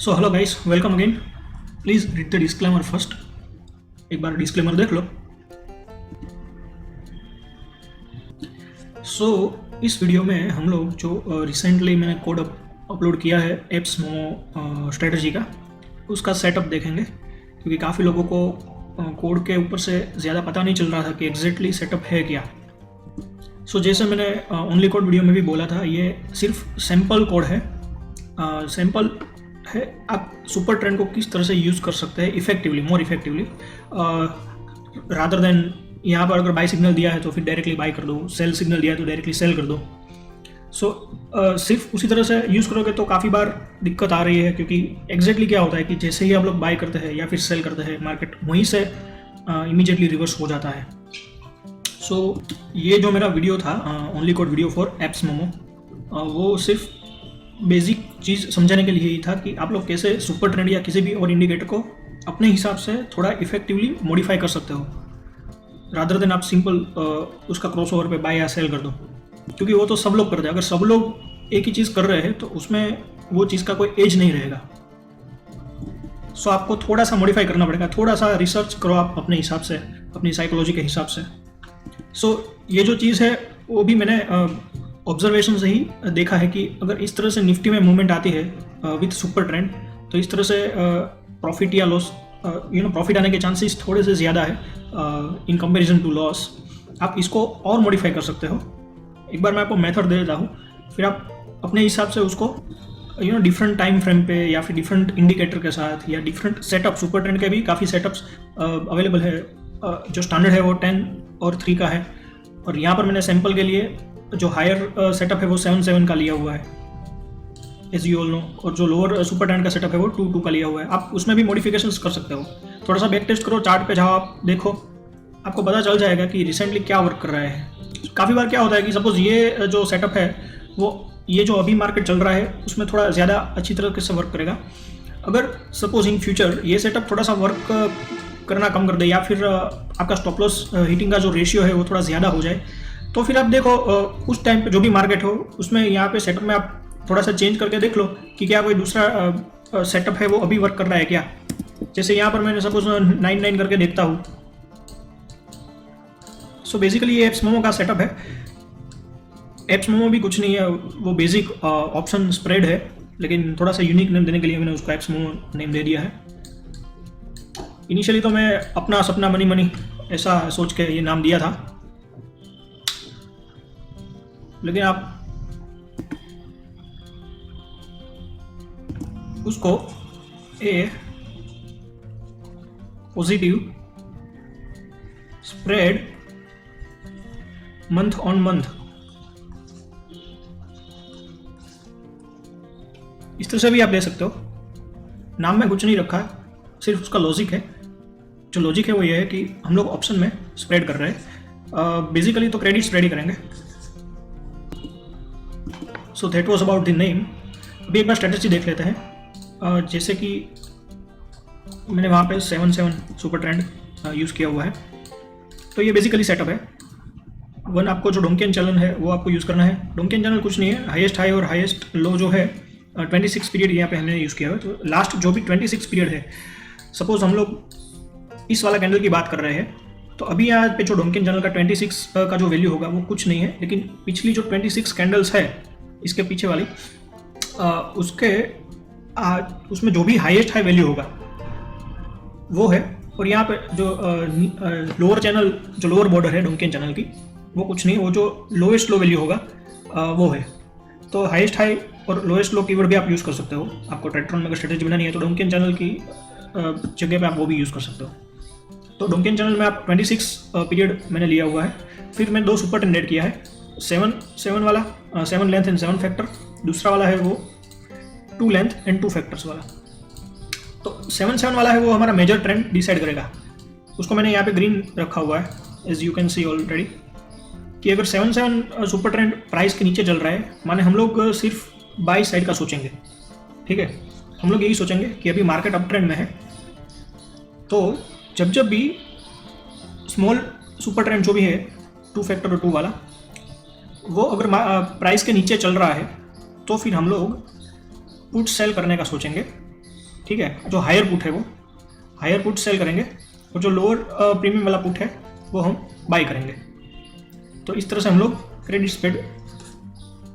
So hello guys, welcome again. Please read the disclaimer first. एक बार disclaimer देख लो। इस video में हम लोग जो रिसेंटली मैंने कोड अपलोड किया है एप्स मोमो स्ट्रेटजी का, उसका सेटअप देखेंगे, क्योंकि काफ़ी लोगों को कोड के ऊपर से ज़्यादा पता नहीं चल रहा था कि एग्जैक्टली सेटअप है क्या। जैसे मैंने ओनली कोड वीडियो में भी बोला था, ये सिर्फ सैम्पल कोड है, सैम्पल है। आप सुपर ट्रेंड को किस तरह से यूज़ कर सकते हैं effectively, more effectively, rather than यहाँ पर अगर बाई सिग्नल दिया है तो फिर डायरेक्टली बाई कर दो, सेल सिग्नल दिया है तो डायरेक्टली सेल कर दो। सिर्फ उसी तरह से यूज़ करोगे तो काफ़ी बार दिक्कत आ रही है, क्योंकि एग्जैक्टली क्या होता है कि जैसे ही आप लोग बाई करते हैं या फिर सेल करते हैं, मार्केट वहीं से इमीडिएटली रिवर्स हो जाता है। ये जो मेरा वीडियो था only code video for apps momo, वो सिर्फ बेसिक चीज़ समझाने के लिए ही था कि आप लोग कैसे सुपर ट्रेंड या किसी भी और इंडिकेटर को अपने हिसाब से थोड़ा इफेक्टिवली मॉडिफाई कर सकते हो, रादर देन आप सिंपल उसका क्रॉसओवर पे बाय या सेल कर दो, क्योंकि वो तो सब लोग करते हैं। अगर सब लोग एक ही चीज़ कर रहे हैं तो उसमें वो चीज़ का कोई एज नहीं रहेगा। आपको थोड़ा सा मॉडिफाई करना पड़ेगा, थोड़ा सा रिसर्च करो आप अपने हिसाब से, अपनी साइकोलॉजी के हिसाब से। ये जो चीज़ है वो भी मैंने ऑब्जर्वेशन से ही देखा है कि अगर इस तरह से निफ्टी में मूवमेंट आती है विथ सुपर ट्रेंड, तो इस तरह से प्रॉफिट या लॉस, प्रॉफिट आने के चांसेस थोड़े से ज़्यादा है इन कंपैरिजन टू लॉस। आप इसको और मॉडिफाई कर सकते हो। एक बार मैं आपको मेथड दे देता हूँ, फिर आप अपने हिसाब से उसको डिफरेंट टाइम फ्रेम पे या फिर डिफरेंट इंडिकेटर के साथ या डिफरेंट सेटअप, सुपर ट्रेंड के भी काफ़ी सेटअप्स अवेलेबल है। जो स्टैंडर्ड है वो 10 और 3 का है, और यहाँ पर मैंने सैम्पल के लिए जो हायर सेटअप है वो 7 का लिया हुआ है, एज यू ऑल नो, और जो लोअर सुपर ट्रेंड का सेटअप है वो 2 का लिया हुआ है। आप उसमें भी मॉडिफिकेशंस कर सकते हो। थोड़ा सा बैक टेस्ट करो, चार्ट पे जाओ, आप देखो, आपको पता चल जाएगा कि रिसेंटली क्या वर्क कर रहा है। काफ़ी बार क्या होता है कि सपोज ये जो सेटअप है वो ये जो अभी मार्केट चल रहा है उसमें थोड़ा ज़्यादा अच्छी तरह से वर्क करेगा। अगर सपोज इन फ्यूचर ये सेटअप थोड़ा सा वर्क करना कम कर दे, या फिर आपका स्टॉप लॉस हिटिंग का जो रेशियो है वो थोड़ा ज़्यादा हो जाए, तो फिर आप देखो उस टाइम पे जो भी मार्केट हो उसमें यहाँ पे सेटअप में आप थोड़ा सा चेंज करके देख लो कि क्या कोई दूसरा सेटअप है वो अभी वर्क कर रहा है क्या। जैसे यहाँ पर मैंने सपोज 9 करके देखता हूँ। बेसिकली ये एप्स मोमो का सेटअप है। एप्स मोमो भी कुछ नहीं है, वो बेसिक ऑप्शन स्प्रेड है, लेकिन थोड़ा सा यूनिक नेम देने के लिए मैंने उसको एप्स मोमो नेम दे दिया है। इनिशियली तो मैं अपना सपना मनी मनी ऐसा सोच के ये नाम दिया था, लेकिन आप उसको a positive spread month on month इस तरह से भी आप ले सकते हो। नाम में कुछ नहीं रखा है, सिर्फ उसका लॉजिक है। जो लॉजिक है वो ये है कि हम लोग ऑप्शन में स्प्रेड कर रहे हैं, बेसिकली तो क्रेडिट स्प्रेड ही करेंगे। That was about the name. अभी एक बार स्ट्रेटजी देख लेते हैं। जैसे कि मैंने वहाँ पे 7 सुपर ट्रेंड यूज़ किया हुआ है, तो ये बेसिकली सेटअप है। वन, आपको जो डोंकियन चैनल है वो आपको यूज़ करना है। डोंकियन चैनल कुछ नहीं है, हाईएस्ट हाई और हाईएस्ट लो जो है 26 पीरियड यहाँ पे हमने यूज़ किया है। तो लास्ट जो भी 26 पीरियड है, सपोज हम लोग इस वाला कैंडल की बात कर रहे हैं, तो अभी यहाँ पे जो डोंकियन चैनल का 26 का जो वैल्यू होगा वो कुछ नहीं है, लेकिन पिछली जो 26 कैंडल्स है इसके पीछे वाली, उसमें जो भी हाईएस्ट हाई वैल्यू होगा वो है। और यहाँ पे जो लोअर चैनल, जो लोअर बॉर्डर है डोंकियन चैनल की, वो कुछ नहीं, वो जो लोएस्ट लो वैल्यू होगा वो है। तो हाईएस्ट हाई और लोएस्ट लो कीवर्ड भी आप यूज़ कर सकते हो। आपको ट्रेडरन में अगर स्ट्रेटेजी बनानी है तो डोंकियन चैनल की जगह पे आप वो भी यूज़ कर सकते हो। तो डोंकियन चैनल में आप 26 पीरियड मैंने लिया हुआ है। फिर मैं 2 सुपर ट्रेंड ऐड किया है, 7 वाला, 7 लेंथ एंड 7 फैक्टर। दूसरा वाला है वो 2 लेंथ एंड 2 फैक्टर्स वाला। तो 7 वाला है वो हमारा मेजर ट्रेंड डिसाइड करेगा। उसको मैंने यहाँ पे ग्रीन रखा हुआ है, as you can see already, कि अगर 7 सुपर ट्रेंड प्राइस के नीचे चल रहा है, माने हम लोग सिर्फ बाई साइड का सोचेंगे, ठीक है। हम लोग यही सोचेंगे कि अभी मार्केट अप ट्रेंड में है, तो जब भी स्मॉल सुपर ट्रेंड जो भी है 2 फैक्टर और 2 वाला, वो अगर प्राइस के नीचे चल रहा है तो फिर हम लोग पुट सेल करने का सोचेंगे, ठीक है, जो हायर पुट है वो हायर पुट सेल करेंगे और जो लोअर प्रीमियम वाला पुट है वो हम बाई करेंगे। तो इस तरह से हम लोग क्रेडिट स्प्रेड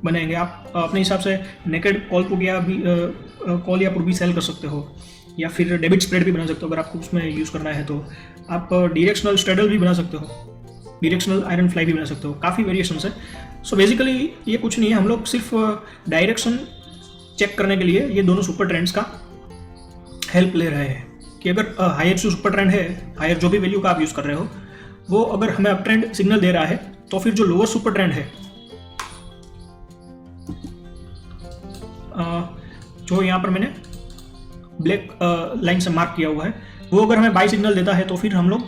बनाएंगे। आप अपने हिसाब से नेकेड कॉल पुट या भी कॉल या पुट भी सेल कर सकते हो, या फिर डेबिट स्प्रेड भी बना सकते हो अगर आपको उसमें यूज़ करना है तो। आप डायरेक्शनल स्ट्रेडल भी बना सकते हो, डायरेक्शनल आयरन फ्लाई भी बना सकते हो, काफ़ी वेरिएशंस है। सो बेसिकली ये कुछ नहीं है, हम लोग सिर्फ डायरेक्शन चेक करने के लिए ये दोनों सुपर ट्रेंड्स का हेल्प ले रहे हैं कि अगर हायर जो सुपर ट्रेंड है, हायर जो भी वैल्यू का आप यूज़ कर रहे हो, वो अगर हमें अप ट्रेंड सिग्नल दे रहा है तो फिर जो लोअर सुपर ट्रेंड है जो यहाँ पर मैंने ब्लैक लाइन से मार्क किया हुआ है, वो अगर हमें बाई सिग्नल देता है तो फिर हम लोग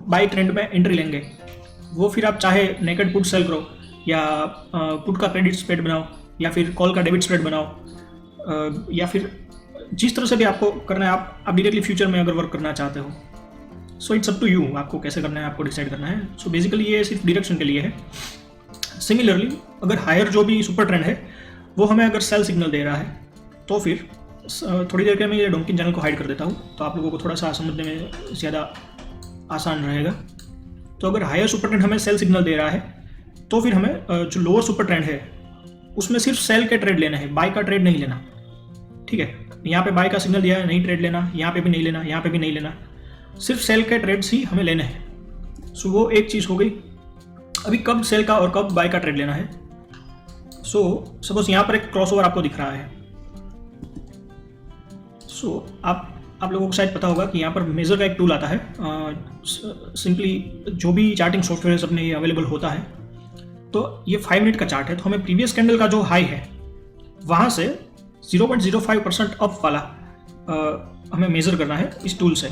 बाई ट्रेंड में एंट्री लेंगे। वो फिर आप चाहे नेकेड पुट सेल करो, या पुट का क्रेडिट स्प्रेड बनाओ, या फिर कॉल का डेबिट स्प्रेड बनाओ, या फिर जिस तरह से भी आपको करना है। आप डायरेक्टली फ्यूचर में अगर वर्क करना चाहते हो, so it's up to you, आपको कैसे करना है आपको डिसाइड करना है। सो बेसिकली ये सिर्फ डायरेक्शन के लिए है। सिमिलरली अगर हायर जो भी सुपर ट्रेंड है वो हमें अगर सेल सिग्नल दे रहा है तो फिर थोड़ी देर के मैं ये डोंकिन चैनल को हाइड कर देता हूँ तो आप लोगों को थोड़ा सा समझने में ज़्यादा आसान रहेगा। तो अगर हायर सुपर ट्रेंड हमें सेल सिग्नल दे रहा है तो फिर हमें जो लोअर सुपर ट्रेंड है उसमें सिर्फ सेल के ट्रेड लेना है, बाय का ट्रेड नहीं लेना। ठीक है, यहाँ पे बाय का सिग्नल दिया है, नहीं ट्रेड लेना, यहाँ पे भी नहीं लेना, यहाँ पे भी नहीं लेना, सिर्फ सेल के ट्रेड्स ही हमें लेने हैं। सो वो एक चीज़ हो गई। अभी कब सेल का और कब बाय का ट्रेड लेना है। सो सपोज यहाँ पर एक क्रॉसओवर आपको दिख रहा है। सो आप लोगों को शायद पता होगा कि यहाँ पर मेजर का एक टूल आता है। सिंपली जो भी चार्टिंग सॉफ्टवेयर अपने ये अवेलेबल होता है, तो ये 5 मिनट का चार्ट है। तो हमें प्रीवियस कैंडल का जो हाई है वहाँ से 0.05% अप वाला हमें मेज़र करना है इस टूल से।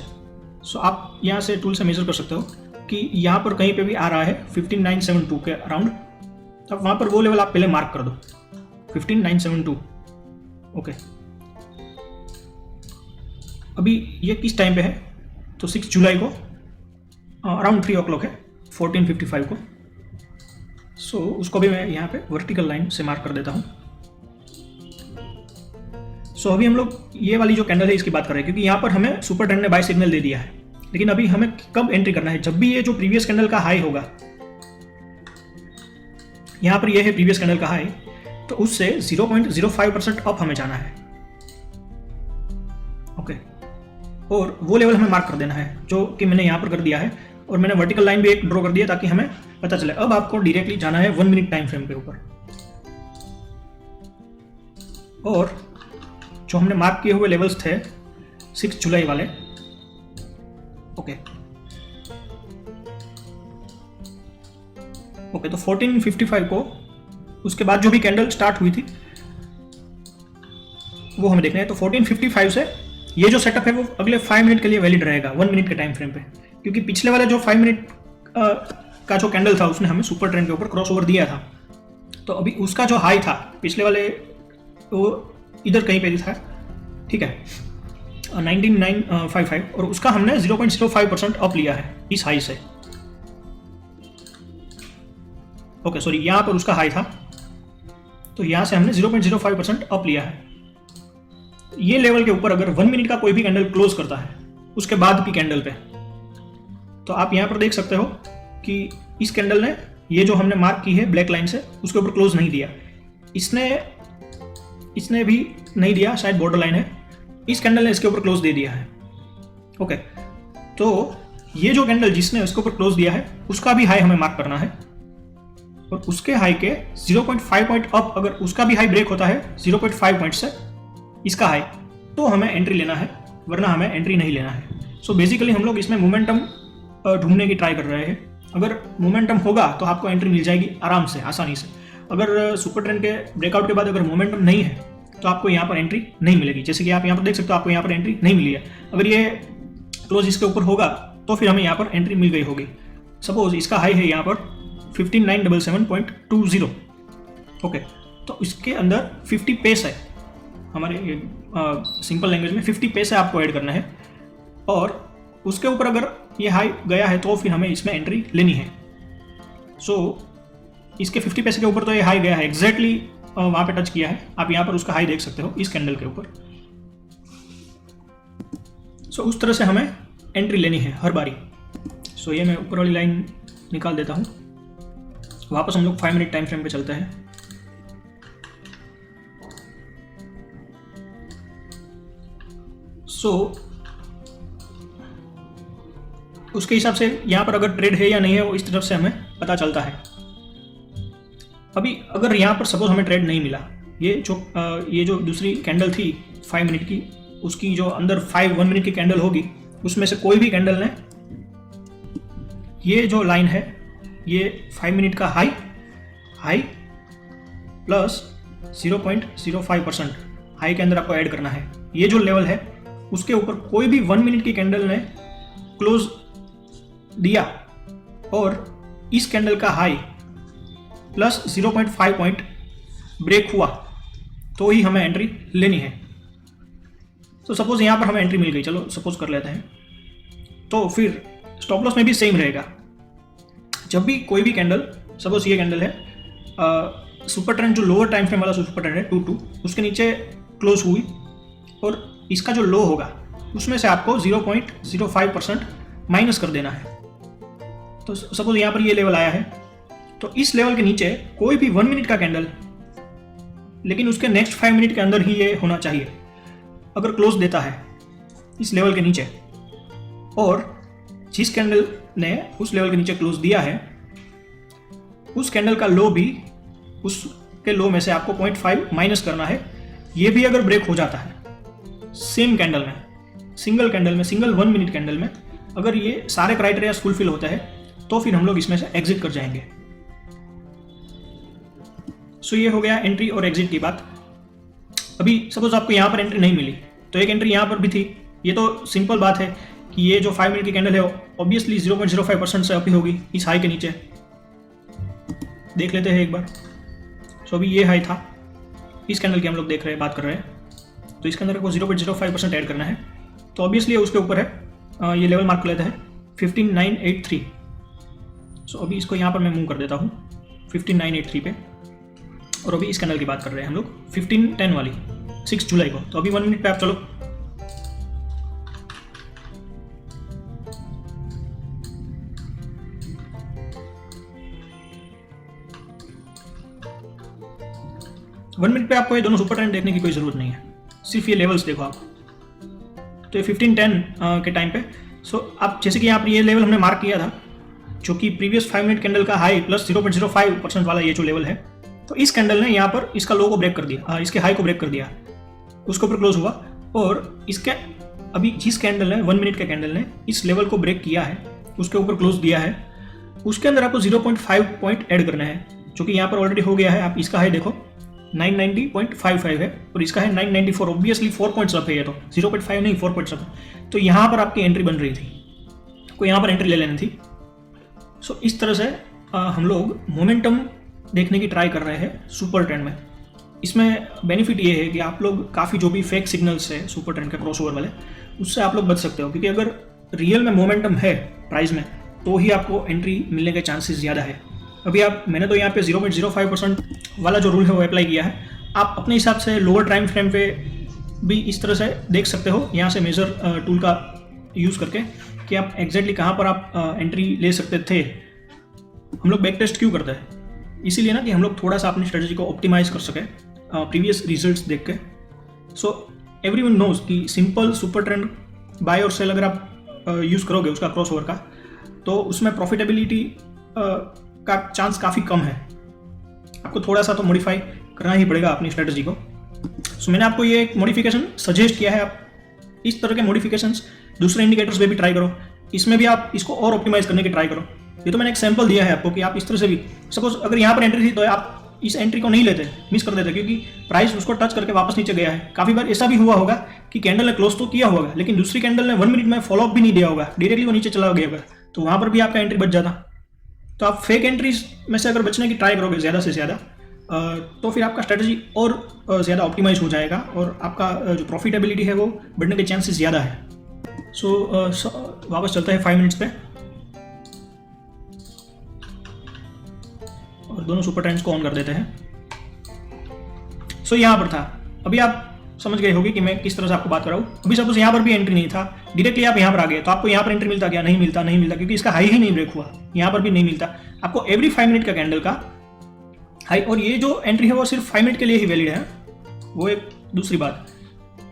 सो आप यहाँ से टूल से मेज़र कर सकते हो कि यहाँ पर कहीं पे भी आ रहा है 15972 के अराउंड, तब वहाँ पर वो लेवल आप पहले मार्क कर दो 15972। ओके, अभी ये किस टाइम पे है, तो 6 जुलाई को अराउंड 3 o'clock है, 14:55 को। सो उसको भी मैं यहाँ पे वर्टिकल लाइन से मार्क कर देता हूँ। सो अभी हम लोग ये वाली जो कैंडल है इसकी बात कर रहे हैं, क्योंकि यहाँ पर हमें सुपर ट्रेंड ने बाय सिग्नल दे दिया है। लेकिन अभी हमें कब एंट्री करना है, जब भी ये जो प्रीवियस कैंडल का हाई होगा, यहाँ पर ये है प्रीवियस कैंडल का हाई, तो उससे 0.05% अप हमें जाना है। ओके, और वो लेवल हमें मार्क कर देना है जो कि मैंने यहाँ पर कर दिया है, और मैंने वर्टिकल लाइन भी एक ड्रॉ कर दिया ताकि हमें पता चले। अब आपको डायरेक्टली जाना है 1 मिनट टाइम फ्रेम के ऊपर, और जो हमने मार्क किए हुए लेवल्स थे 6 जुलाई वाले। ओके, तो 14:55 को उसके बाद जो भी कैंडल स्टार्ट हुई थी वो हमें देखना है। तो 14:55 से ये जो सेटअप है वो अगले 5 मिनट के लिए वैलिड रहेगा 1 मिनट के टाइम फ्रेम पे, क्योंकि पिछले वाले जो 5 मिनट का जो कैंडल था उसने हमें सुपर ट्रेंड के ऊपर क्रॉस ओवर दिया था। तो अभी उसका जो हाई था पिछले वाले वो इधर कहीं पे था, ठीक है, 19,955, और उसका हमने 0.05% अप लिया है इस हाई से। ओके, सॉरी, यहाँ पर उसका हाई था तो यहाँ से हमने 0.05% अप लिया है। ये लेवल के ऊपर अगर 1 मिनट का कोई भी कैंडल क्लोज करता है उसके बाद की कैंडल पे, तो आप यहाँ पर देख सकते हो कि इस कैंडल ने ये जो हमने मार्क की है ब्लैक लाइन से उसके ऊपर क्लोज नहीं दिया, इसने भी नहीं दिया, शायद बॉर्डर लाइन है, इस कैंडल ने इसके ऊपर क्लोज दे दिया है। ओके, तो ये जो कैंडल जिसने इसके ऊपर क्लोज दिया है उसका भी हाई हमें मार्क करना है, और उसके हाई के 0.5 पॉइंट अप अगर उसका भी हाई ब्रेक होता है 0.5 पॉइंट से इसका हाई, तो हमें एंट्री लेना है, वरना हमें एंट्री नहीं लेना है। सो बेसिकली हम लोग इसमें मोमेंटम ढूंढने की ट्राई कर रहे हैं। अगर मोमेंटम होगा तो आपको एंट्री मिल जाएगी आराम से, आसानी से। अगर सुपर ट्रेंड के ब्रेकआउट के बाद अगर मोमेंटम नहीं है तो आपको यहाँ पर एंट्री नहीं मिलेगी। जैसे कि आप यहाँ पर देख सकते हो, आपको यहाँ पर एंट्री नहीं मिली है। अगर ये क्लोज इसके ऊपर होगा तो फिर हमें यहाँ पर एंट्री मिल गई होगी। सपोज इसका हाई है यहाँ पर 5977.20। ओके, तो इसके अंदर 50 पेस है, हमारे सिंपल लैंग्वेज में 50 पैसे आपको ऐड करना है, और उसके ऊपर अगर ये हाई गया है तो फिर हमें इसमें एंट्री लेनी है। सो इसके 50 पैसे के ऊपर तो ये हाई गया है, एग्जैक्टली वहाँ पे टच किया है। आप यहाँ पर उसका हाई देख सकते हो इस कैंडल के ऊपर। सो उस तरह से हमें एंट्री लेनी है हर बारी। सो ये मैं ऊपर वाली लाइन निकाल देता हूँ। वापस हम लोग 5 मिनट टाइम फ्रेम पे चलते हैं। सो उसके हिसाब से यहाँ पर अगर ट्रेड है या नहीं है वो इस तरफ से हमें पता चलता है। अभी अगर यहाँ पर सपोज हमें ट्रेड नहीं मिला, ये जो दूसरी कैंडल थी 5 मिनट की, उसकी जो अंदर 1 मिनट की कैंडल होगी उसमें से कोई भी कैंडल ने ये जो लाइन है ये 5 मिनट का हाई प्लस 0.05% हाई के अंदर आपको ऐड करना है। ये जो लेवल है उसके ऊपर कोई भी 1 मिनट की कैंडल ने क्लोज दिया और इस कैंडल का हाई प्लस 0.5 पॉइंट ब्रेक हुआ तो ही हमें एंट्री लेनी है। तो सपोज यहाँ पर हमें एंट्री मिल गई, चलो सपोज कर लेते हैं, तो फिर स्टॉप लॉस में भी सेम रहेगा। जब भी कोई भी कैंडल, सपोज ये कैंडल है सुपर ट्रेंड, जो लोअर टाइम फ्रेम वाला सुपर ट्रेंड है 2-2, उसके नीचे क्लोज हुई और इसका जो लो होगा उसमें से आपको 0.05% माइनस कर देना है। तो सपोज यहाँ पर ये लेवल आया है, तो इस लेवल के नीचे कोई भी 1 मिनट का कैंडल, लेकिन उसके नेक्स्ट 5 मिनट के अंदर ही ये होना चाहिए, अगर क्लोज देता है इस लेवल के नीचे और जिस कैंडल ने उस लेवल के नीचे क्लोज दिया है उस कैंडल का लो भी उसके लो में से आपको 0.5 माइनस करना है। ये भी अगर ब्रेक हो जाता है सेम कैंडल में, सिंगल कैंडल में, सिंगल 1 मिनट कैंडल में, अगर ये सारे क्राइटेरिया फुलफिल होते हैं तो फिर हम लोग इसमें से एग्जिट कर जाएंगे। सो ये हो गया एंट्री और एग्जिट की बात। अभी सपोज आपको यहाँ पर एंट्री नहीं मिली तो एक एंट्री यहाँ पर भी थी। ये तो सिंपल बात है कि ये जो 5 मिनट की कैंडल है ऑब्वियसली 0.05% से अप ही होगी इस हाई के नीचे। देख लेते हैं एक बार। सो अभी ये हाई था, इस कैंडल की हम लोग देख रहे हैं, बात कर रहे हैं, तो इसके अंदर को 0.05% ऐड करना है, तो ऑब्वियसली उसके ऊपर है। ये लेवल मार्क कर लेते हैं 15983। सो अभी इसको यहाँ पर मैं मूव कर देता हूँ 15983 पे, और अभी इस कैंडल की बात कर रहे हैं हम लोग 1510 वाली 6 जुलाई को। तो अभी 1 मिनट पे आप चलो। वन मिनट पे आपको ये दोनों सुपर ट्रेंड देखने की कोई जरूरत नहीं है, सिर्फ ये लेवल्स देखो आप। तो ये 1510 के टाइम पे आप जैसे कि यहाँ पर ये लेवल हमने मार्क किया था जो कि प्रीवियस 5 मिनट कैंडल का हाई प्लस 0.05% वाला ये जो लेवल है, तो इस कैंडल ने यहाँ पर इसका लो को ब्रेक कर दिया, इसके हाई को ब्रेक कर दिया, उसके ऊपर क्लोज हुआ। और इसके अभी जिस कैंडल ने 1 मिनट के कैंडल ने इस लेवल को ब्रेक किया है, उसके ऊपर क्लोज दिया है, उसके अंदर आपको 0.5 पॉइंट ऐड करना है, जो कि यहाँ पर ऑलरेडी हो गया है। आप इसका हाई देखो 990.55 है और इसका है 994, ऑब्वियसली 4 पॉइंट्स अप है, ये तो 0.5 नहीं 4 पॉइंट्स अप है। तो यहाँ पर आपकी एंट्री बन रही थी, को यहाँ पर एंट्री ले लेनी थी। सो इस तरह से हम लोग मोमेंटम देखने की ट्राई कर रहे हैं सुपर ट्रेंड में। इसमें बेनिफिट ये है कि आप लोग काफ़ी जो भी फेक सिग्नल्स है सुपर ट्रेंड के क्रॉसओवर वाले, उससे आप लोग बच सकते हो, क्योंकि अगर रियल में मोमेंटम है प्राइस में तो ही आपको एंट्री मिलने के चांसेस ज़्यादा है। अभी मैंने तो यहाँ पे 0.05% वाला जो रूल है वो अप्लाई किया है। आप अपने हिसाब से लोअर टाइम फ्रेम पे भी इस तरह से देख सकते हो, यहाँ से मेजर टूल का यूज़ करके, कि आप एग्जैक्टली कहाँ पर आप एंट्री ले सकते थे। हम लोग बैक टेस्ट क्यों करते हैं? इसीलिए ना कि हम लोग थोड़ा सा अपनी स्ट्रेटजी को ऑप्टिमाइज कर सकें प्रीवियस रिजल्ट्स देख के। सो एवरीवन नोज कि सिंपल सुपर ट्रेंड बाय और सेल अगर आप यूज़ करोगे उसका क्रॉसओवर का, तो उसमें प्रॉफिटेबिलिटी का चांस काफ़ी कम है। आपको थोड़ा सा तो मॉडिफाई करना ही पड़ेगा अपनी स्ट्रेटजी को। सो मैंने आपको ये एक मॉडिफिकेशन सजेस्ट किया है। आप इस तरह के मॉडिफिकेशंस दूसरे इंडिकेटर्स पे भी ट्राई करो, इसमें भी आप इसको और ऑप्टिमाइज करने की ट्राई करो। ये तो मैंने एक सैंपल दिया है आपको कि आप इस तरह से भी, सपोज अगर यहाँ पर एंट्री थी तो आप इस एंट्री को नहीं लेते, मिस कर देते, क्योंकि प्राइस उसको टच करके वापस नीचे गया है। काफ़ी बार ऐसा भी हुआ होगा कि कैंडल ने क्लोज तो किया होगा लेकिन दूसरी कैंडल ने 1 मिनट में फॉलोअप भी नहीं दिया होगा, डायरेक्टली वो नीचे चला गया होगा, तो वहाँ पर भी आपका एंट्री बच जाता। तो आप फेक एंट्रीज में से अगर बचने की ट्राई करोगे ज़्यादा से ज़्यादा, तो फिर आपका स्ट्रेटजी और ज़्यादा ऑप्टिमाइज हो जाएगा और आपका जो प्रॉफिटेबिलिटी है वो बढ़ने के चांसेस ज़्यादा है। सो वापस चलता है 5 मिनट्स पे और दोनों सुपर ट्रेंड्स को ऑन कर देते हैं। सो यहाँ पर था, अभी आप समझ गए होगी कि मैं किस तरह से आपको बात कर रहा हूँ। अभी सपोज यहाँ पर भी एंट्री नहीं था, डायरेक्टली आप यहाँ पर आ गए तो आपको यहाँ पर एंट्री मिलता क्या? नहीं मिलता, नहीं मिलता, क्योंकि इसका हाई ही नहीं ब्रेक हुआ। यहाँ पर भी नहीं मिलता आपको एवरी 5 मिनट का कैंडल का हाई। और ये जो एंट्री है वो सिर्फ 5 मिनट के लिए ही वैलिड है। वो एक दूसरी बात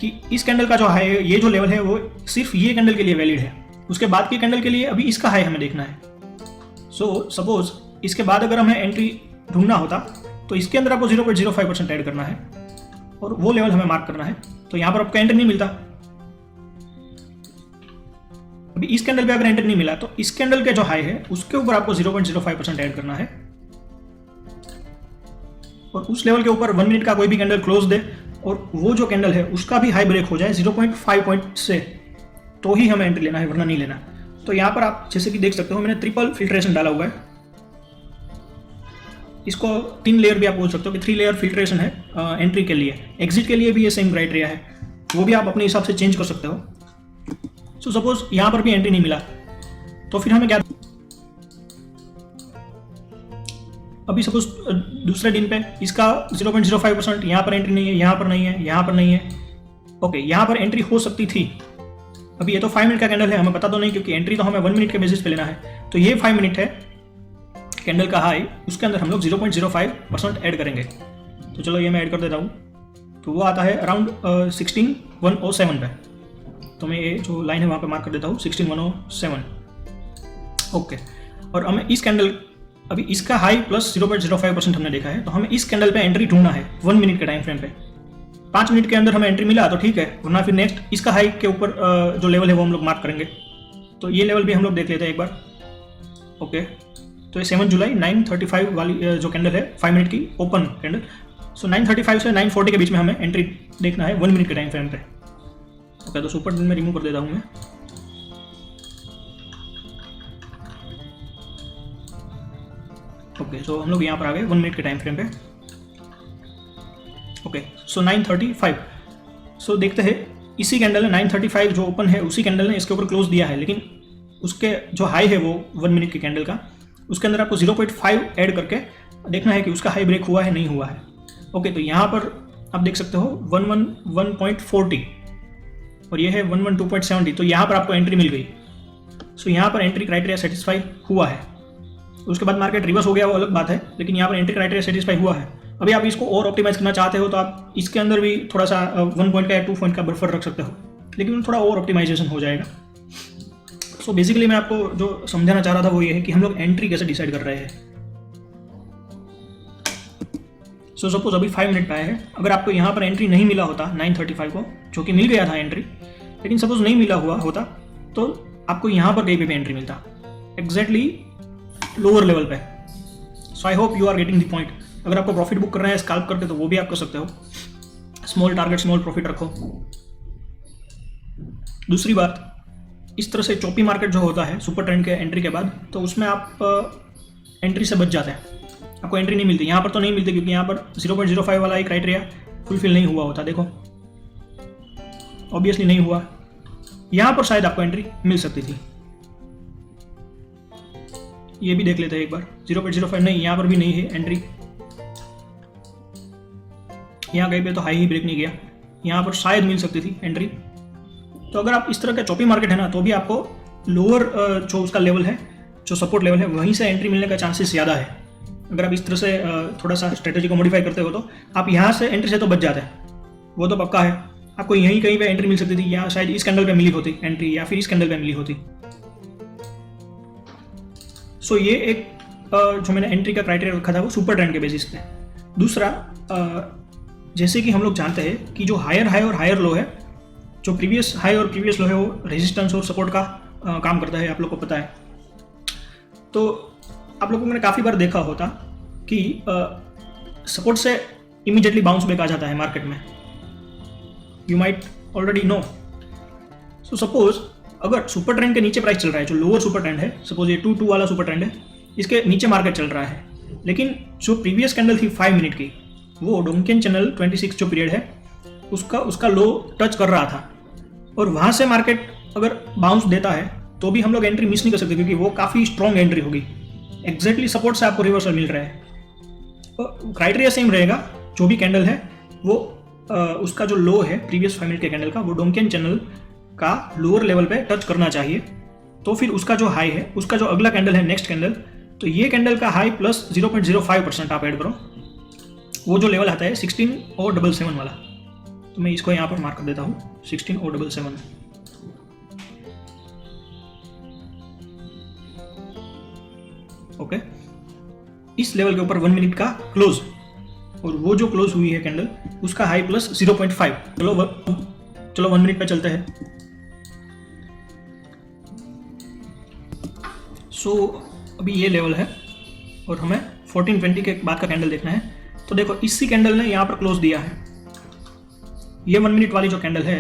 कि इस कैंडल का जो हाई है, ये जो लेवल है वो सिर्फ ये कैंडल के लिए वैलिड है। उसके बाद के कैंडल के लिए अभी इसका हाई हमें देखना है। सो सपोज इसके बाद अगर हमें एंट्री ढूंढना होता तो इसके अंदर आपको 0.05% ऐड करना है और वो लेवल हमें मार्क करना है। तो यहाँ पर आपको एंट्री नहीं मिलता। अभी इस कैंडल पे अगर एंट्री नहीं मिला तो इस कैंडल के जो हाई है उसके ऊपर आपको 0.05% ऐड करना है और उस लेवल के ऊपर 1 मिनट का कोई भी कैंडल क्लोज दे और वो जो कैंडल है उसका भी हाई ब्रेक हो जाए 0.5 पॉइंट से, तो ही हमें एंट्री लेना है, वरना नहीं लेना। तो यहाँ पर आप जैसे कि देख सकते हो मैंने ट्रिपल फिल्ट्रेशन डाला हुआ है। इसको 3 लेयर भी आप बोल सकते हो कि 3 लेयर फिल्ट्रेशन है एंट्री के लिए। एग्जिट के लिए भी ये सेम क्राइटेरिया है, वो भी आप अपने हिसाब से चेंज कर सकते हो। सो सपोज यहाँ पर भी एंट्री नहीं मिला तो फिर हमें क्या, अभी सपोज दूसरे दिन पे इसका 0.05% यहाँ पर एंट्री नहीं है, यहाँ पर नहीं है, यहाँ पर नहीं है। ओके, यहाँ पर एंट्री हो सकती थी। अभी ये तो 5 मिनट का कैंडल है, हमें पता तो नहीं, क्योंकि एंट्री तो हमें 1 मिनट के बेसिस पे लेना है। तो ये 5 मिनट है कैंडल का हाई, उसके अंदर हम लोग 0.05% ऐड करेंगे। तो चलो ये मैं ऐड कर देता हूँ। तो वो आता है अराउंड 16107 पे। तो मैं ये जो लाइन है वहाँ पे मार्क कर देता हूँ 16107। ओके, और हमें इस कैंडल, अभी इसका हाई प्लस 0.05% हमने देखा है, तो हमें इस कैंडल पे एंट्री ढूंढना है 1 मिनट के टाइम फ्रेम पे। 5 मिनट के अंदर हमें एंट्री मिला तो ठीक है, वरना फिर नेक्स्ट इसका हाई के ऊपर जो लेवल है वो हम लोग मार्क करेंगे। तो ये लेवल भी हम लोग देख लेते हैं एक बार। ओके, तो ये 7 जुलाई 9:35 वाली जो कैंडल है 5 मिनट की ओपन कैंडल। सो 9:35 से 9:40 के बीच में हमें एंट्री देखना है 1 मिनट के टाइम फ्रेम पे। ओके, तो सुपर में रिमूव कर देता हूँ मैं। ओके, सो हम लोग यहाँ पर आ गए 1 मिनट के टाइम फ्रेम पे। ओके, सो 9:35। सो देखते हैं इसी कैंडल ने 9:35 जो ओपन है उसी कैंडल ने इसके ऊपर क्लोज दिया है, लेकिन उसके जो हाई है वो 1 मिनट की कैंडल का, उसके अंदर आपको 0.5 ऐड करके देखना है कि उसका हाई ब्रेक हुआ है नहीं हुआ है। ओके, तो यहाँ पर आप देख सकते हो 111.40 और ये है 112.70। तो यहाँ पर आपको एंट्री मिल गई। सो यहाँ पर एंट्री क्राइटेरिया सेटिस्फाई हुआ है। उसके बाद मार्केट रिवर्स हो गया वो अलग बात है, लेकिन यहाँ पर एंट्री क्राइटेरिया सेटिस्फाई हुआ है। अभी आप इसको और ऑप्टिमाइज करना चाहते हो तो आप इसके अंदर भी थोड़ा सा 1 पॉइंट का या 2 पॉइंट का बफर रख सकते हो, लेकिन थोड़ा और ऑप्टिमाइजेशन हो जाएगा। सो बेसिकली मैं आपको जो समझाना चाह रहा था वो ये है कि हम लोग एंट्री कैसे डिसाइड कर रहे हैं। सो सपोज अभी 5 मिनट पे आए हैं, अगर आपको यहाँ पर एंट्री नहीं मिला होता 9:35 को, जो कि मिल गया था एंट्री, लेकिन सपोज नहीं मिला हुआ होता तो आपको यहाँ पर कहीं पे भी एंट्री मिलता एग्जैक्टली लोअर लेवल पे। So I hope you are getting the point. अगर आपको प्रॉफिट बुक करना है स्कैल्प करके तो वो भी आप कर सकते हो। स्मॉल टारगेट स्मॉल प्रॉफिट रखो। दूसरी बात, इस तरह से चॉपी मार्केट जो होता है सुपर ट्रेंड के एंट्री के बाद, तो उसमें आप एंट्री से बच जाते हैं, आपको एंट्री नहीं मिलती। यहाँ पर तो नहीं मिलती क्योंकि यहाँ पर 0.05 वाला ही क्राइटेरिया फुलफिल नहीं हुआ होता। देखो ऑब्वियसली नहीं हुआ। यहाँ पर शायद आपको एंट्री मिल सकती थी। ये भी देख लेते हैं एक बार। 0.05 नहीं, यहाँ पर भी नहीं है एंट्री। यहाँ कहीं पे तो हाई ही ब्रेक नहीं गया, यहाँ पर शायद मिल सकती थी एंट्री। तो अगर आप इस तरह का चॉपी मार्केट है ना, तो भी आपको लोअर जो उसका लेवल है, जो सपोर्ट लेवल है, वहीं से एंट्री मिलने का चांसेस ज़्यादा है। अगर आप इस तरह से थोड़ा सा स्ट्रेटेजी को मॉडिफाई करते हो तो आप यहाँ से एंट्री से तो बच जाते हैं, वो तो पक्का है। आपको यहीं कहीं पे एंट्री मिल सकती थी, या शायद इस कैंडल पे मिली होती एंट्री, या फिर इस कैंडल पे मिली होती। सो ये एक जो मैंने एंट्री का क्राइटेरिया रखा था वो सुपर ट्रेंड के बेसिस पे। दूसरा, जैसे कि हम लोग जानते हैं कि जो हायर हाई और हायर लो है, जो प्रीवियस हाई और प्रीवियस लो है, वो रेजिस्टेंस और सपोर्ट का काम करता है, आप लोग को पता है। तो आप लोगों ने काफ़ी बार देखा होता कि सपोर्ट से इमीडिएटली बाउंस बैक आ जाता है मार्केट में। You might already know. So suppose अगर सुपर ट्रेंड के नीचे प्राइस चल रहा है, जो लोअर सुपर ट्रेंड है, सपोज ये 2 वाला सुपर ट्रेंड है, इसके नीचे मार्केट चल रहा है, लेकिन जो प्रीवियस कैंडल थी 5 मिनट की, वो डोंकिन चैनल 26 जो पीरियड है उसका लो टच कर रहा था, और वहाँ से मार्केट अगर बाउंस देता है तो भी हम लोग एंट्री मिस नहीं कर सकते, क्योंकि वो काफ़ी स्ट्रॉन्ग एंट्री होगी। एग्जैक्टली सपोर्ट से आपको रिवर्सल मिल रहा है। तो क्राइटेरिया सेम रहेगा, जो भी कैंडल है वो उसका जो लो है प्रीवियस 5 मिनट के कैंडल का, वो डोंकियन चैनल का लोअर लेवल पे टच करना चाहिए। तो फिर उसका जो हाई है, उसका जो अगला कैंडल है नेक्स्ट कैंडल, तो ये कैंडल का हाई प्लस 0.05% आप ऐड करो, वो जो लेवल आता है 16,077 वाला। तो मैं इसको यहाँ पर मार्क कर देता हूँ 16,077। ओके, इस लेवल के ऊपर 1 मिनट का क्लोज, और वो जो क्लोज हुई है कैंडल उसका हाई प्लस 0.5। चलो 1 मिनट पे चलते हैं। सो अभी ये लेवल है और हमें 1420 के बाद का कैंडल देखना है। तो देखो इसी कैंडल ने यहाँ पर क्लोज दिया है, ये 1 मिनट वाली जो कैंडल है,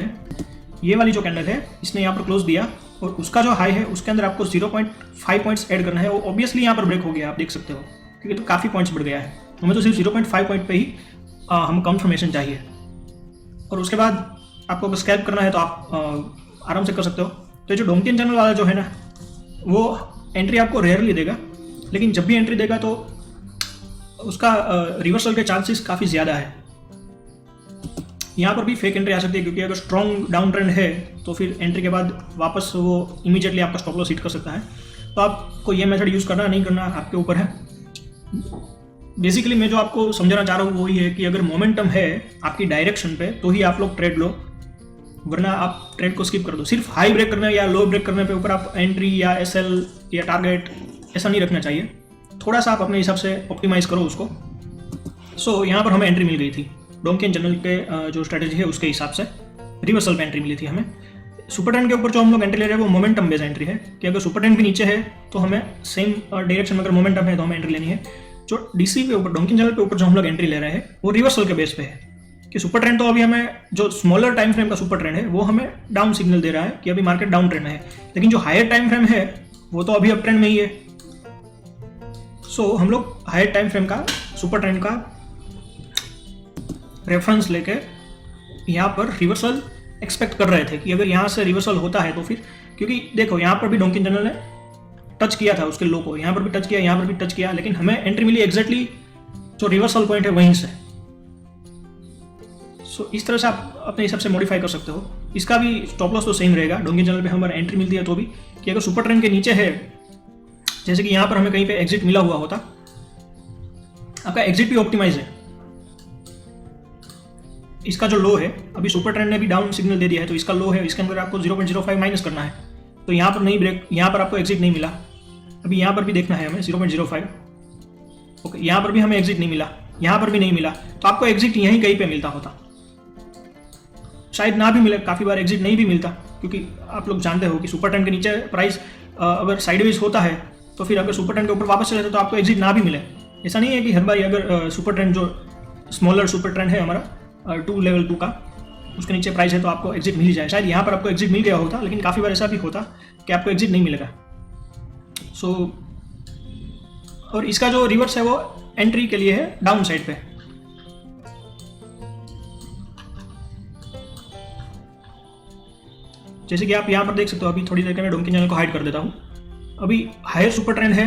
ये वाली जो कैंडल है इसने यहाँ पर क्लोज दिया, और उसका जो हाई है उसके अंदर आपको 0.5 पॉइंट्स ऐड करना है। वो ऑब्वियसली यहाँ पर ब्रेक हो गया, आप देख सकते हो, क्योंकि तो काफ़ी पॉइंट्स बढ़ गया है। हमें तो सिर्फ 0.5 पॉइंट पे ही हम कंफर्मेशन चाहिए, और उसके बाद आपको अगर स्कैल्प करना है तो आप आराम से कर सकते हो। तो जो डोंकियन चैनल वाला जो है ना, वो एंट्री आपको रेयरली देगा, लेकिन जब भी एंट्री देगा तो उसका रिवर्सल के चांसेस काफ़ी ज़्यादा है। यहाँ पर भी फेक एंट्री आ सकती है, क्योंकि अगर स्ट्रॉन्ग डाउन ट्रेंड है तो फिर एंट्री के बाद वापस वो इमीडिएटली आपका स्टॉप लॉस हिट कर सकता है। तो आपको ये मेथड यूज़ करना नहीं करना आपके ऊपर है। बेसिकली मैं जो आपको समझाना चाह रहा हूँ वही है कि अगर मोमेंटम है आपकी डायरेक्शन पे तो ही आप लोग ट्रेड लो, वरना आप ट्रेड को स्किप कर दो। सिर्फ हाई ब्रेक करने या लो ब्रेक करने पे ऊपर आप एंट्री या एसएल या टारगेट ऐसा नहीं रखना चाहिए। थोड़ा सा आप अपने हिसाब से ऑप्टिमाइज करो उसको। सो यहाँ पर हमें एंट्री मिल गई थी डोंकियन चैनल के जो स्ट्रेटेजी है उसके हिसाब से, रिवर्सल पे एंट्री मिली थी हमें। सुपर ट्रेंड के ऊपर जो हम लोग एंट्री ले रहे हैं वो मोमेंटम बेस्ड एंट्री है, कि अगर सुपर ट्रेंड भी नीचे है तो हमें सेम डायरेक्शन में अगर मोमेंटम है तो हमें एंट्री लेनी है। जो डीसी पे ऊपर डोंकियन चैनल पे ऊपर जो हम लोग एंट्री ले रहे हैं वो रिवर्सल के बेस पे है, कि सुपर ट्रेंड तो अभी हमें जो स्मॉलर टाइम फ्रेम का सुपर ट्रेंड है वो हमें डाउन सिग्नल दे रहा है कि अभी मार्केट डाउन ट्रेंड में है, लेकिन जो हायर टाइम फ्रेम है वो तो अभी अप ट्रेंड में ही है। सो हम लोग हायर टाइम फ्रेम का सुपर ट्रेंड का रेफरेंस लेके यहाँ पर रिवर्सल एक्सपेक्ट कर रहे थे कि अगर यहाँ से रिवर्सल होता है तो फिर, क्योंकि देखो यहाँ पर भी डोंकियन चैनल ने टच किया था उसके लो को, यहाँ पर भी टच किया, यहाँ पर भी टच किया, लेकिन हमें एंट्री मिली एग्जैक्टली जो रिवर्सल पॉइंट है वहीं से। सो इस तरह से आप अपने हिसाब से मॉडिफाई कर सकते हो। इसका भी स्टॉप लॉस तो सेम रहेगा डोंकियन चैनल पे हमारा एंट्री मिलती है तो भी, कि अगर सुपर ट्रेंड के नीचे है, जैसे कि यहाँ पर हमें कहीं पे एग्जिट मिला हुआ होता, आपका एग्जिट भी ऑप्टिमाइज है। इसका जो लो है, अभी सुपर ट्रेंड ने भी डाउन सिग्नल दे दिया है तो इसका लो है, इसके अंदर आपको 0.05 माइनस करना है। तो यहाँ पर नहीं ब्रेक, यहाँ पर आपको एग्जिट नहीं मिला, अभी यहाँ पर भी देखना है हमें 0.05। ओके, यहाँ पर भी हमें एग्जिट नहीं मिला, यहाँ पर भी नहीं मिला, तो आपको एग्जिट यहीं कहीं पे मिलता होता, शायद ना भी मिले, काफ़ी बार एग्जिट नहीं भी मिलता, क्योंकि आप लोग जानते हो कि सुपर ट्रेंड के नीचे प्राइस अगर साइडवेज होता है तो फिर अगर सुपर ट्रेंड के ऊपर वापस चले तो आपको एग्जिट ना भी मिले। ऐसा नहीं है कि हर बार अगर सुपर ट्रेंड जो स्मॉलर सुपर ट्रेंड है हमारा 2 लेवल 2 का, उसके नीचे प्राइस है तो आपको एग्जिट मिल जाए। शायद यहाँ पर आपको एग्जिट मिल गया होता, लेकिन काफ़ी बार ऐसा भी होता कि आपको एग्जिट नहीं मिलेगा। सो और इसका जो रिवर्स है वो एंट्री के लिए है डाउन साइड पे। जैसे कि आप यहाँ पर देख सकते हो, अभी थोड़ी देर के मैं डोंकियन चैनल को हाइड कर देता हूँ। अभी हायर सुपर ट्रेंड है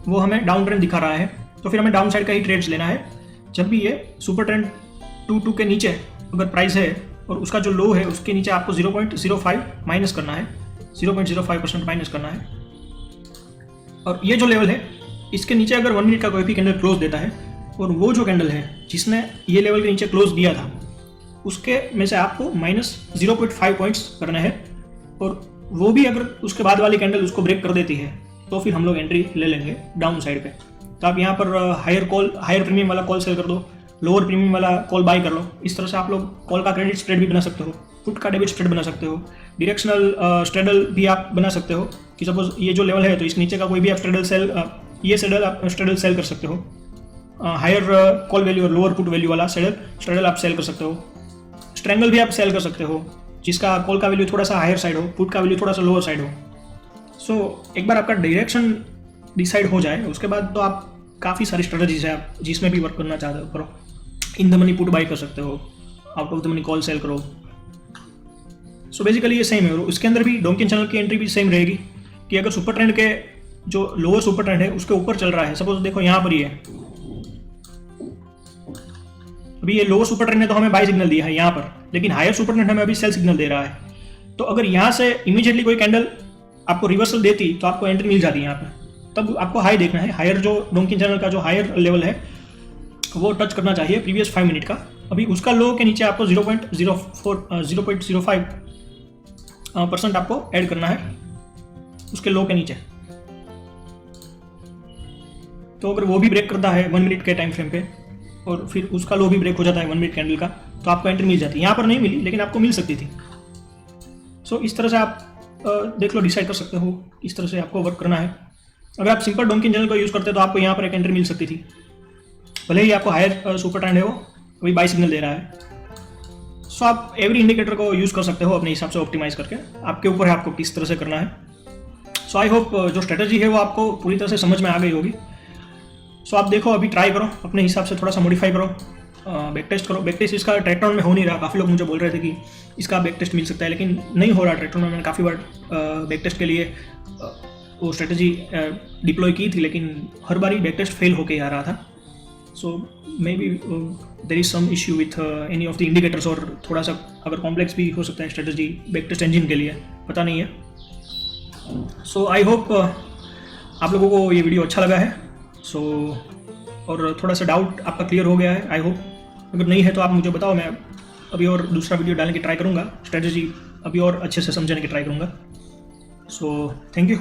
वो हमें डाउन ट्रेंड दिखा रहा है, तो फिर हमें डाउन साइड का ही ट्रेड्स लेना है। जब भी ये सुपर ट्रेंड 2 के नीचे अगर प्राइस है और उसका जो लो है उसके नीचे आपको 0.05 माइनस करना है, 0.05% माइनस करना है। और ये जो लेवल है इसके नीचे अगर 1 मिनट का कोई भी कैंडल क्लोज देता है, और वो जो कैंडल है जिसने ये लेवल के नीचे क्लोज दिया था उसके में से आपको माइनस 0.5 पॉइंट्स करना है, और वो भी अगर उसके बाद वाली कैंडल उसको ब्रेक कर देती है तो फिर हम लोग एंट्री ले लेंगे डाउन साइड पे। तो आप यहाँ पर हायर प्रीमियम वाला कॉल सेल कर दो, लोअर प्रीमियम वाला कॉल बाय कर लो। इस तरह से आप लोग कॉल का क्रेडिट स्प्रेड भी बना सकते हो, पुट का डेबिट स्प्रेड बना सकते हो, डायरेक्शनल स्ट्रेडल भी आप बना सकते हो कि सपोज ये जो लेवल है तो इस नीचे का कोई भी आप स्ट्रेडल सेल, ये स्ट्रेडल सेल कर सकते हो। हायर कॉल वैल्यू और लोअर पुट वैल्यू वाला स्ट्रेडल आप सेल कर सकते हो। स्ट्रेंगल भी आप सेल कर सकते हो, जिसका कॉल का वैल्यू थोड़ा सा हायर साइड हो, पुट का वैल्यू थोड़ा सा लोअर साइड हो। सो एक बार आपका डायरेक्शन डिसाइड हो जाए उसके बाद तो आप काफ़ी सारी स्ट्रेटजीज है आप जिसमें भी वर्क करना चाहते हो करो। In the money put buy कर सकते हो, out of the money call sell करो। सो बेसिकली ये सेम है, और उसके अंदर भी डोंकियन चैनल की एंट्री भी सेम रहेगी कि अगर सुपर ट्रेंड के जो लोअर सुपर ट्रेंड है उसके ऊपर चल रहा है, सपोज देखो यहाँ पर ही है, अभी ये लो सुपर ट्रेंड ने तो हमें बाय सिग्नल दिया है यहाँ पर, लेकिन हायर सुपर ट्रेंड हमें अभी सेल सिग्नल दे रहा है। तो अगर यहाँ से इमीडिएटली कोई कैंडल आपको रिवर्सल देती तो आपको एंट्री मिल जाती है यहाँ पर। तब आपको हाई देखना है, हायर जो डोंकिन चैनल का जो हायर लेवल है वो टच करना चाहिए प्रीवियस 5 मिनट का। अभी उसका लो के नीचे आपको 0.05% आपको ऐड करना है उसके लो के नीचे। तो अगर वो भी ब्रेक करता है 1 मिनट के टाइम फ्रेम पे और फिर उसका लो भी ब्रेक हो जाता है 1 मिनट कैंडल का, तो आपको एंट्री मिल जाती है। यहाँ पर नहीं मिली लेकिन आपको मिल सकती थी। सो इस तरह से आप देख लो, डिसाइड कर सकते हो, इस तरह से आपको वर्क करना है। अगर आप सिंपल डोंकिन चैनल को यूज़ करते तो आपको यहाँ पर एक एंट्री मिल सकती थी, भले ही आपको हायर सुपर ट्रेंड है वो अभी बाय सिग्नल दे रहा है। सो आप एवरी इंडिकेटर को यूज़ कर सकते हो अपने हिसाब से ऑप्टिमाइज करके, आपके ऊपर है आपको किस तरह से करना है। सो आई होप जो स्ट्रेटजी है वो आपको पूरी तरह से समझ में आ गई होगी। सो आप देखो, अभी ट्राई करो अपने हिसाब से, थोड़ा सा मॉडिफाई करो, बैक टेस्ट करो। बैक टेस्ट इसका ट्रैक्टॉन में हो नहीं रहा, काफ़ी लोग मुझे बोल रहे थे कि इसका बैक टेस्ट मिल सकता है, लेकिन नहीं हो रहा ट्रैक्टॉन में। मैंने काफ़ी बार बैक टेस्ट के लिए वो स्ट्रेटजी डिप्लॉय की थी, लेकिन हर बार ही बैक टेस्ट फेल होके आ रहा था। So maybe there is some issue with any of the indicators, और थोड़ा सा अगर कॉम्प्लेक्स भी हो सकता है स्ट्रेटजी बैक टेस्ट इंजन के लिए, पता नहीं है। सो आई होप आप लोगों को ये वीडियो अच्छा लगा है। सो और थोड़ा सा डाउट आपका क्लियर हो गया है आई होप। अगर नहीं है तो आप मुझे बताओ, मैं अभी और दूसरा वीडियो डालने की ट्राई करूँगा, स्ट्रेटजी अभी और अच्छे से समझने की ट्राई करूँगा। So thank you.